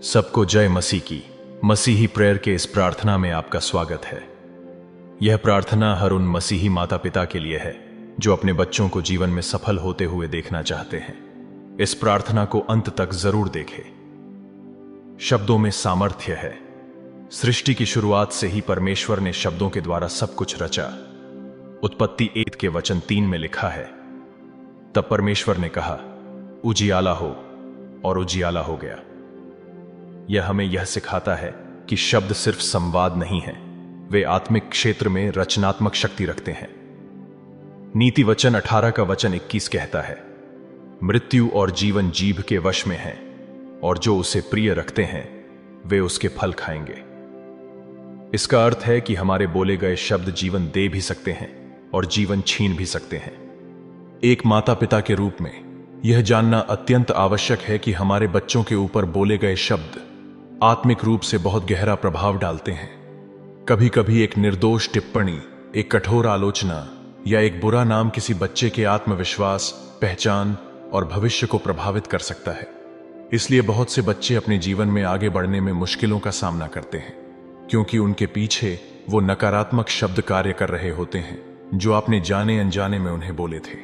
सबको जय मसीह की। मसीही प्रेयर के इस प्रार्थना में आपका स्वागत है। यह प्रार्थना हर उन मसीही माता पिता के लिए है जो अपने बच्चों को जीवन में सफल होते हुए देखना चाहते हैं। इस प्रार्थना को अंत तक जरूर देखें। शब्दों में सामर्थ्य है। सृष्टि की शुरुआत से ही परमेश्वर ने शब्दों के द्वारा सब कुछ रचा। उत्पत्ति 1 के वचन 3 में लिखा है, तब परमेश्वर ने कहा, उजियाला हो, और उजियाला हो गया। यह हमें यह सिखाता है कि शब्द सिर्फ संवाद नहीं है, वे आत्मिक क्षेत्र में रचनात्मक शक्ति रखते हैं। नीति वचन 18 का वचन 21 कहता है, मृत्यु और जीवन जीभ के वश में है, और जो उसे प्रिय रखते हैं वे उसके फल खाएंगे। इसका अर्थ है कि हमारे बोले गए शब्द जीवन दे भी सकते हैं और जीवन छीन भी सकते हैं। एक माता पिता के रूप में यह जानना अत्यंत आवश्यक है कि हमारे बच्चों के ऊपर बोले गए शब्द आत्मिक रूप से बहुत गहरा प्रभाव डालते हैं। कभी कभी एक निर्दोष टिप्पणी, एक कठोर आलोचना या एक बुरा नाम किसी बच्चे के आत्मविश्वास, पहचान और भविष्य को प्रभावित कर सकता है। इसलिए बहुत से बच्चे अपने जीवन में आगे बढ़ने में मुश्किलों का सामना करते हैं, क्योंकि उनके पीछे वो नकारात्मक शब्द कार्य कर रहे होते हैं जो आपने जाने अनजाने में उन्हें बोले थे।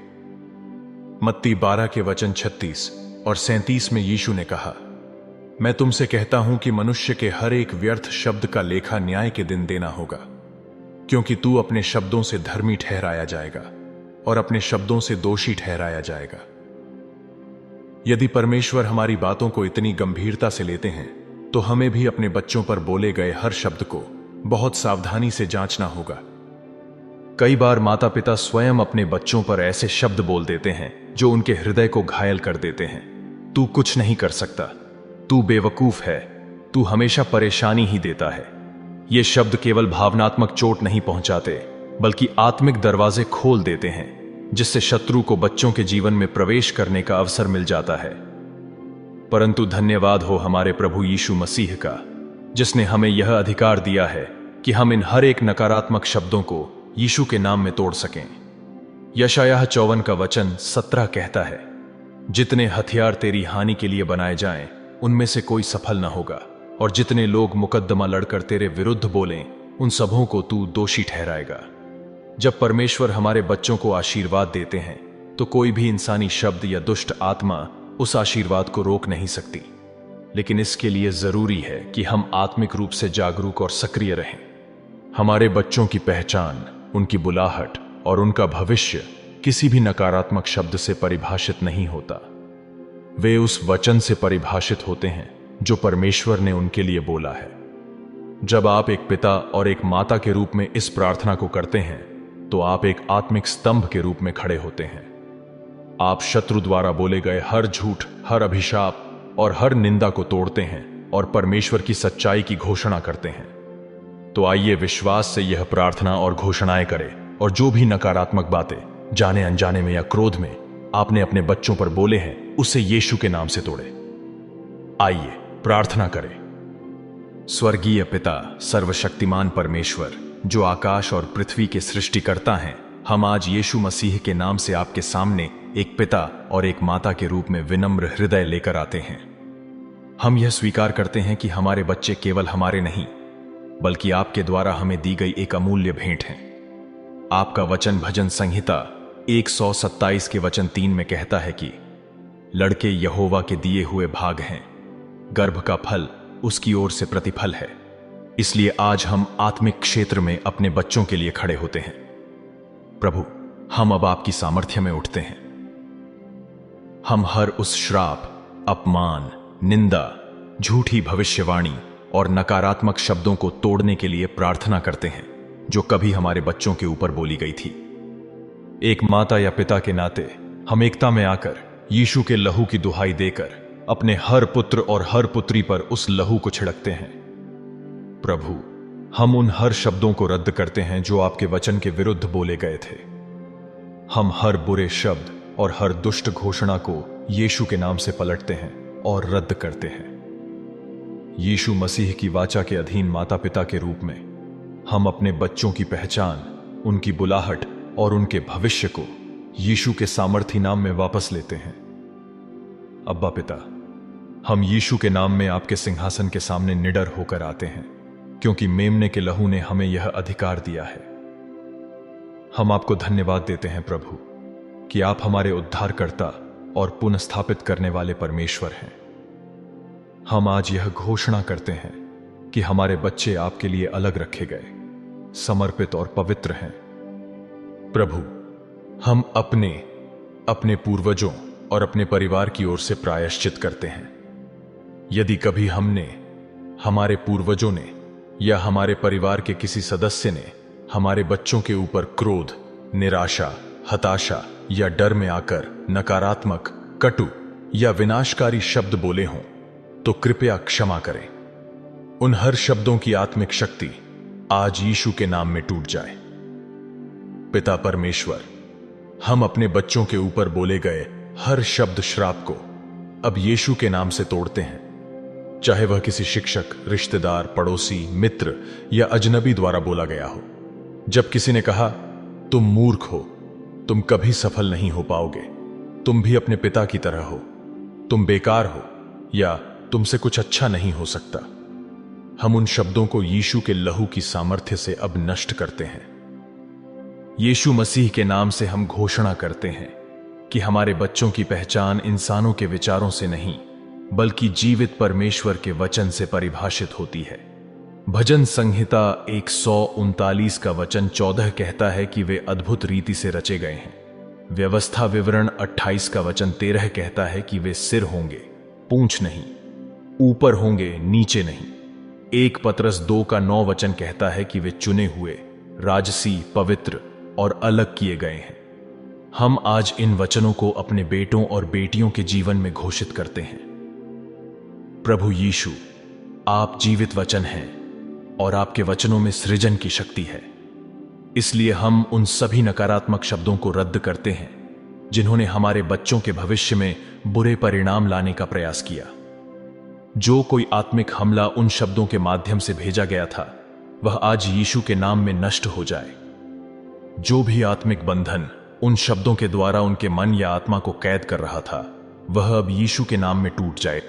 मत्ती 12 के वचन 36 और 37 में यीशु ने कहा, मैं तुमसे कहता हूं कि मनुष्य के हर एक व्यर्थ शब्द का लेखा न्याय के दिन देना होगा, क्योंकि तू अपने शब्दों से धर्मी ठहराया जाएगा और अपने शब्दों से दोषी ठहराया जाएगा। यदि परमेश्वर हमारी बातों को इतनी गंभीरता से लेते हैं तो हमें भी अपने बच्चों पर बोले गए हर शब्द को बहुत सावधानी से जांचना होगा। कई बार माता पिता स्वयं अपने बच्चों पर ऐसे शब्द बोल देते हैं जो उनके हृदय को घायल कर देते हैं। तू कुछ नहीं कर सकता, तू बेवकूफ है, तू हमेशा परेशानी ही देता है। ये शब्द केवल भावनात्मक चोट नहीं पहुंचाते, बल्कि आत्मिक दरवाजे खोल देते हैं, जिससे शत्रु को बच्चों के जीवन में प्रवेश करने का अवसर मिल जाता है। परंतु धन्यवाद हो हमारे प्रभु यीशु मसीह का, जिसने हमें यह अधिकार दिया है कि हम इन हर एक नकारात्मक शब्दों को यीशु के नाम में तोड़ सकें। यशायाह 54 का वचन 17 कहता है, जितने हथियार तेरी हानि के लिए बनाए जाएं, उनमें से कोई सफल न होगा, और जितने लोग मुकद्दमा लड़कर तेरे विरुद्ध बोलें, उन सबों को तू दोषी ठहराएगा। जब परमेश्वर हमारे बच्चों को आशीर्वाद देते हैं तो कोई भी इंसानी शब्द या दुष्ट आत्मा उस आशीर्वाद को रोक नहीं सकती। लेकिन इसके लिए जरूरी है कि हम आत्मिक रूप से जागरूक और सक्रिय रहें। हमारे बच्चों की पहचान, उनकी बुलाहट और उनका भविष्य किसी भी नकारात्मक शब्द से परिभाषित नहीं होता। वे उस वचन से परिभाषित होते हैं जो परमेश्वर ने उनके लिए बोला है। जब आप एक पिता और एक माता के रूप में इस प्रार्थना को करते हैं तो आप एक आत्मिक स्तंभ के रूप में खड़े होते हैं। आप शत्रु द्वारा बोले गए हर झूठ, हर अभिशाप और हर निंदा को तोड़ते हैं और परमेश्वर की सच्चाई की घोषणा करते हैं। तो आइए विश्वास से यह प्रार्थना और घोषणाएं करें, और जो भी नकारात्मक बातें जाने अनजाने में या क्रोध में आपने अपने बच्चों पर बोले हैं, उसे यीशु के नाम से तोड़ें। आइए प्रार्थना करें। स्वर्गीय पिता, सर्वशक्तिमान परमेश्वर, जो आकाश और पृथ्वी के सृष्टिकर्ता हैं, हम आज यीशु मसीह के नाम से आपके सामने एक पिता और एक माता के रूप में विनम्र हृदय लेकर आते हैं। हम यह स्वीकार करते हैं कि हमारे बच्चे केवल हमारे नहीं, बल्कि आपके द्वारा हमें दी गई एक अमूल्य भेंट है। आपका वचन भजन संहिता 127 के वचन 3 में कहता है कि लड़के यहोवा के दिए हुए भाग हैं, गर्भ का फल उसकी ओर से प्रतिफल है। इसलिए आज हम आत्मिक क्षेत्र में अपने बच्चों के लिए खड़े होते हैं। प्रभु, हम अब आपकी सामर्थ्य में उठते हैं। हम हर उस श्राप, अपमान, निंदा, झूठी भविष्यवाणी और नकारात्मक शब्दों को तोड़ने के लिए प्रार्थना करते हैं जो कभी हमारे बच्चों के ऊपर बोली गई थी। एक माता या पिता के नाते हम एकता में आकर यीशु के लहू की दुहाई देकर अपने हर पुत्र और हर पुत्री पर उस लहू को छिड़कते हैं। प्रभु, हम उन हर शब्दों को रद्द करते हैं जो आपके वचन के विरुद्ध बोले गए थे। हम हर बुरे शब्द और हर दुष्ट घोषणा को यीशु के नाम से पलटते हैं और रद्द करते हैं। यीशु मसीह की वाचा के अधीन माता पिता के रूप में हम अपने बच्चों की पहचान, उनकी बुलाहट और उनके भविष्य को यीशु के सामर्थी नाम में वापस लेते हैं। अब्बा पिता, हम यीशु के नाम में आपके सिंहासन के सामने निडर होकर आते हैं, क्योंकि मेमने के लहू ने हमें यह अधिकार दिया है। हम आपको धन्यवाद देते हैं प्रभु कि आप हमारे उद्धारकर्ता और पुनर्स्थापित करने वाले परमेश्वर हैं। हम आज यह घोषणा करते हैं कि हमारे बच्चे आपके लिए अलग रखे गए, समर्पित और पवित्र हैं। प्रभु, हम अपने पूर्वजों और अपने परिवार की ओर से प्रायश्चित करते हैं। यदि कभी हमने, हमारे पूर्वजों ने या हमारे परिवार के किसी सदस्य ने हमारे बच्चों के ऊपर क्रोध, निराशा, हताशा या डर में आकर नकारात्मक, कटु या विनाशकारी शब्द बोले हों, तो कृपया क्षमा करें। उन हर शब्दों की आत्मिक शक्ति आज यीशु के नाम में टूट जाए। पिता परमेश्वर, हम अपने बच्चों के ऊपर बोले गए हर शब्द श्राप को अब यीशु के नाम से तोड़ते हैं, चाहे वह किसी शिक्षक, रिश्तेदार, पड़ोसी, मित्र या अजनबी द्वारा बोला गया हो। जब किसी ने कहा, तुम मूर्ख हो, तुम कभी सफल नहीं हो पाओगे, तुम भी अपने पिता की तरह हो, तुम बेकार हो या तुमसे कुछ अच्छा नहीं हो सकता, हम उन शब्दों को यीशु के लहू की सामर्थ्य से अब नष्ट करते हैं। यीशु मसीह के नाम से हम घोषणा करते हैं कि हमारे बच्चों की पहचान इंसानों के विचारों से नहीं, बल्कि जीवित परमेश्वर के वचन से परिभाषित होती है। भजन संहिता 139 का वचन 14 कहता है कि वे अद्भुत रीति से रचे गए हैं। व्यवस्था विवरण 28 का वचन 13 कहता है कि वे सिर होंगे, पूंछ नहीं, ऊपर होंगे, नीचे नहीं। 1 पतरस 2 का 9 वचन कहता है कि वे चुने हुए, राजसी, पवित्र और अलग किए गए हैं। हम आज इन वचनों को अपने बेटों और बेटियों के जीवन में घोषित करते हैं। प्रभु यीशु, आप जीवित वचन हैं और आपके वचनों में सृजन की शक्ति है। इसलिए हम उन सभी नकारात्मक शब्दों को रद्द करते हैं जिन्होंने हमारे बच्चों के भविष्य में बुरे परिणाम लाने का प्रयास किया। जो कोई आत्मिक हमला उन शब्दों के माध्यम से भेजा गया था, वह आज यीशु के नाम में नष्ट हो जाए। जो भी आत्मिक बंधन उन शब्दों के द्वारा उनके मन या आत्मा को कैद कर रहा था, वह अब यीशु के नाम में टूट जाए।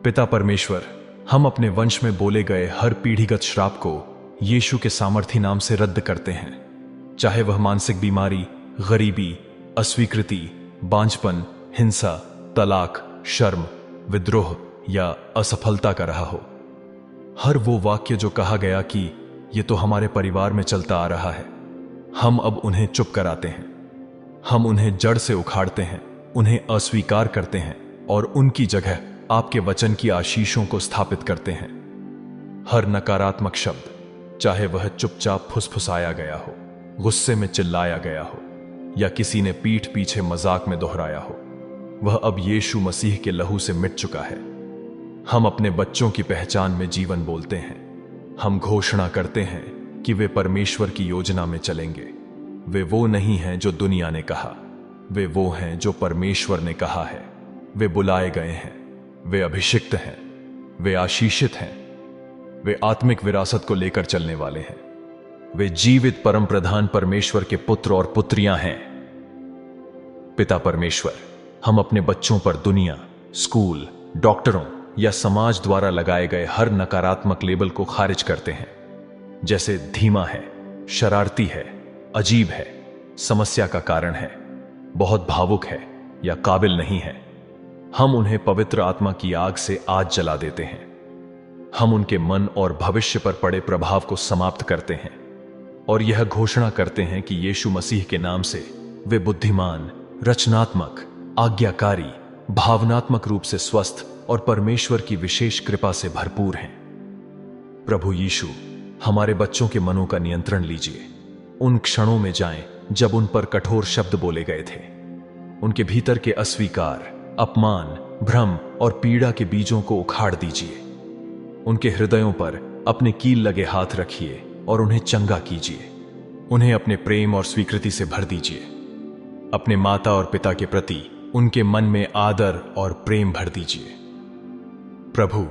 पिता परमेश्वर, हम अपने वंश में बोले गए हर पीढ़ीगत श्राप को यीशु के सामर्थी नाम से रद्द करते हैं, चाहे वह मानसिक बीमारी, गरीबी, अस्वीकृति, बांझपन, हिंसा, तलाक, शर्म, विद्रोह या असफलता का रहा हो। हर वो वाक्य जो कहा गया कि ये तो हमारे परिवार में चलता आ रहा है, हम अब उन्हें चुप कराते हैं। हम उन्हें जड़ से उखाड़ते हैं, उन्हें अस्वीकार करते हैं और उनकी जगह आपके वचन की आशीषों को स्थापित करते हैं। हर नकारात्मक शब्द, चाहे वह चुपचाप फुसफुसाया गया हो, गुस्से में चिल्लाया गया हो या किसी ने पीठ पीछे मजाक में दोहराया हो, वह अब यीशु मसीह के लहू से मिट चुका है। हम अपने बच्चों की पहचान में जीवन बोलते हैं। हम घोषणा करते हैं कि वे परमेश्वर की योजना में चलेंगे। वे वो नहीं हैं जो दुनिया ने कहा, वे वो हैं जो परमेश्वर ने कहा है। वे बुलाए गए हैं, वे अभिषिक्त हैं, वे आशीषित हैं, वे आत्मिक विरासत को लेकर चलने वाले हैं। वे जीवित परम प्रधान परमेश्वर के पुत्र और पुत्रियां हैं। पिता परमेश्वर, हम अपने बच्चों पर दुनिया, स्कूल, डॉक्टरों या समाज द्वारा लगाए गए हर नकारात्मक लेबल को खारिज करते हैं, जैसे धीमा है, शरारती है, अजीब है, समस्या का कारण है, बहुत भावुक है या काबिल नहीं है। हम उन्हें पवित्र आत्मा की आग से आज जला देते हैं। हम उनके मन और भविष्य पर पड़े प्रभाव को समाप्त करते हैं और यह घोषणा करते हैं कि यीशु मसीह के नाम से वे बुद्धिमान, रचनात्मक, आज्ञाकारी, भावनात्मक रूप से स्वस्थ और परमेश्वर की विशेष कृपा से भरपूर हैं। प्रभु यीशु, हमारे बच्चों के मनों का नियंत्रण लीजिए। उन क्षणों में जाएं जब उन पर कठोर शब्द बोले गए थे। उनके भीतर के अस्वीकार, अपमान, भ्रम और पीड़ा के बीजों को उखाड़ दीजिए। उनके हृदयों पर अपने कील लगे हाथ रखिए और उन्हें चंगा कीजिए। उन्हें अपने प्रेम और स्वीकृति से भर दीजिए। अपने माता और पिता के प्रति उनके मन में आदर और प्रेम भर दीजिए। प्रभु,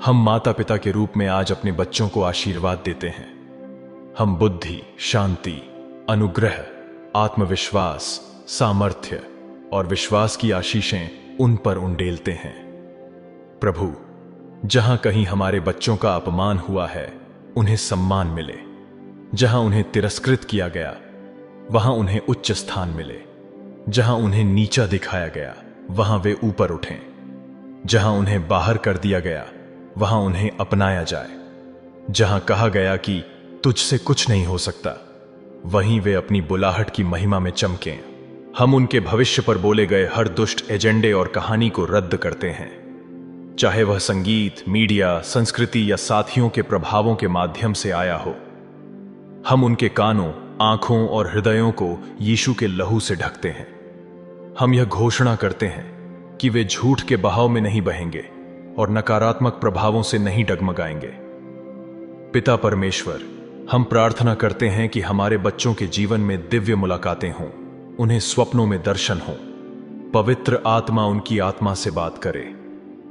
हम माता पिता के रूप में आज अपने बच्चों को आशीर्वाद देते हैं। हम बुद्धि, शांति, अनुग्रह, आत्मविश्वास, सामर्थ्य और विश्वास की आशीषें उन पर उंडेलते हैं। प्रभु, जहां कहीं हमारे बच्चों का अपमान हुआ है, उन्हें सम्मान मिले। जहां उन्हें तिरस्कृत किया गया, वहां उन्हें उच्च स्थान मिले। जहां उन्हें नीचा दिखाया गया, वहां वे ऊपर उठें। जहां उन्हें बाहर कर दिया गया, वहां उन्हें अपनाया जाए। जहां कहा गया कि तुझसे कुछ नहीं हो सकता, वहीं वे अपनी बुलाहट की महिमा में चमकें। हम उनके भविष्य पर बोले गए हर दुष्ट एजेंडे और कहानी को रद्द करते हैं, चाहे वह संगीत, मीडिया, संस्कृति या साथियों के प्रभावों के माध्यम से आया हो। हम उनके कानों, आंखों और हृदयों को यीशु के लहू से ढकते हैं। हम यह घोषणा करते हैं कि वे झूठ के बहाव में नहीं बहेंगे और नकारात्मक प्रभावों से नहीं डगमगाएंगे। पिता परमेश्वर, हम प्रार्थना करते हैं कि हमारे बच्चों के जीवन में दिव्य मुलाकातें हों, उन्हें स्वप्नों में दर्शन हो। पवित्र आत्मा उनकी आत्मा से बात करे।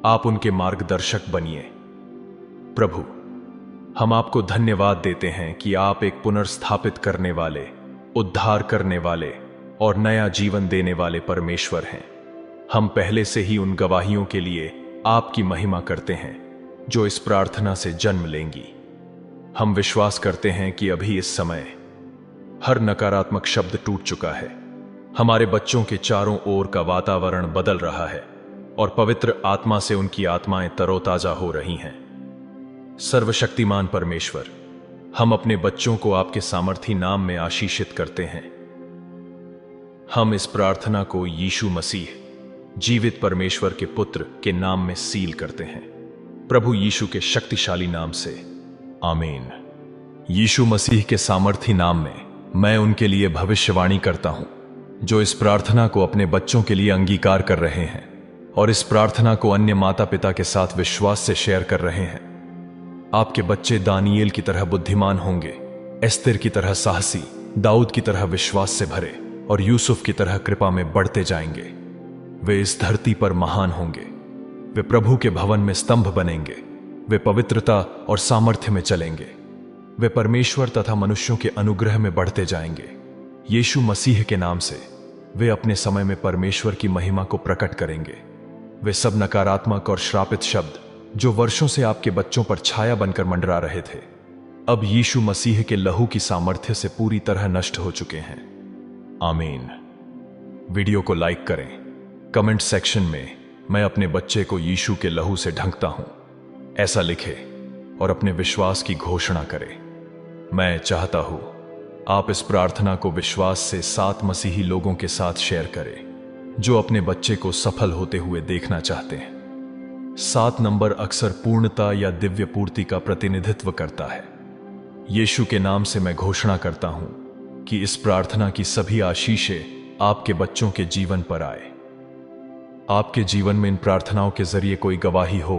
आप उनके मार्गदर्शक बनिए। प्रभु, हम आपको धन्यवाद देते हैं कि आप एक पुनर्स्थापित करने वाले, उद्धार करने वाले और नया जीवन देने वाले परमेश्वर हैं। हम पहले से ही उन गवाहियों के लिए आपकी महिमा करते हैं जो इस प्रार्थना से जन्म लेंगी। हम विश्वास करते हैं कि अभी इस समय हर नकारात्मक शब्द टूट चुका है। हमारे बच्चों के चारों ओर का वातावरण बदल रहा है और पवित्र आत्मा से उनकी आत्माएं तरोताजा हो रही हैं। सर्वशक्तिमान परमेश्वर, हम अपने बच्चों को आपके सामर्थी नाम में आशीषित करते हैं। हम इस प्रार्थना को यीशु मसीह, जीवित परमेश्वर के पुत्र के नाम में सील करते हैं, प्रभु यीशु के शक्तिशाली नाम से, आमीन। यीशु मसीह के सामर्थी नाम में मैं उनके लिए भविष्यवाणी करता हूं जो इस प्रार्थना को अपने बच्चों के लिए अंगीकार कर रहे हैं और इस प्रार्थना को अन्य माता पिता के साथ विश्वास से शेयर कर रहे हैं। आपके बच्चे दानियेल की तरह बुद्धिमान होंगे, एस्तेर की तरह साहसी, दाऊद की तरह विश्वास से भरे और यूसुफ की तरह कृपा में बढ़ते जाएंगे। वे इस धरती पर महान होंगे। वे प्रभु के भवन में स्तंभ बनेंगे। वे पवित्रता और सामर्थ्य में चलेंगे। वे परमेश्वर तथा मनुष्यों के अनुग्रह में बढ़ते जाएंगे। यीशु मसीह के नाम से वे अपने समय में परमेश्वर की महिमा को प्रकट करेंगे। वे सब नकारात्मक और श्रापित शब्द जो वर्षों से आपके बच्चों पर छाया बनकर मंडरा रहे थे, अब यीशु मसीह के लहू की सामर्थ्य से पूरी तरह नष्ट हो चुके हैं। आमीन। वीडियो को लाइक करें। कमेंट सेक्शन में मैं अपने बच्चे को यीशु के लहू से ढंकता हूं, ऐसा लिखे और अपने विश्वास की घोषणा करें। मैं चाहता हूं आप इस प्रार्थना को विश्वास से 7 मसीही लोगों के साथ शेयर करें जो अपने बच्चे को सफल होते हुए देखना चाहते हैं। 7 नंबर अक्सर पूर्णता या दिव्य पूर्ति का प्रतिनिधित्व करता है। यीशु के नाम से मैं घोषणा करता हूं कि इस प्रार्थना की सभी आशीषें आपके बच्चों के जीवन पर आए। आपके जीवन में इन प्रार्थनाओं के जरिए कोई गवाही हो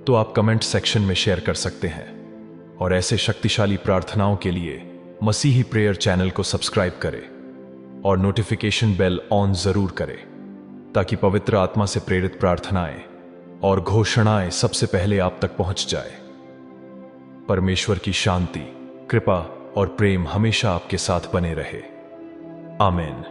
तो आप कमेंट सेक्शन में शेयर कर सकते हैं और ऐसे शक्तिशाली प्रार्थनाओं के लिए मसीही प्रेयर चैनल को सब्सक्राइब करें और नोटिफिकेशन बेल ऑन जरूर करें ताकि पवित्र आत्मा से प्रेरित प्रार्थनाएं और घोषणाएं सबसे पहले आप तक पहुंच जाए। परमेश्वर की शांति, कृपा और प्रेम हमेशा आपके साथ बने रहे। आमीन।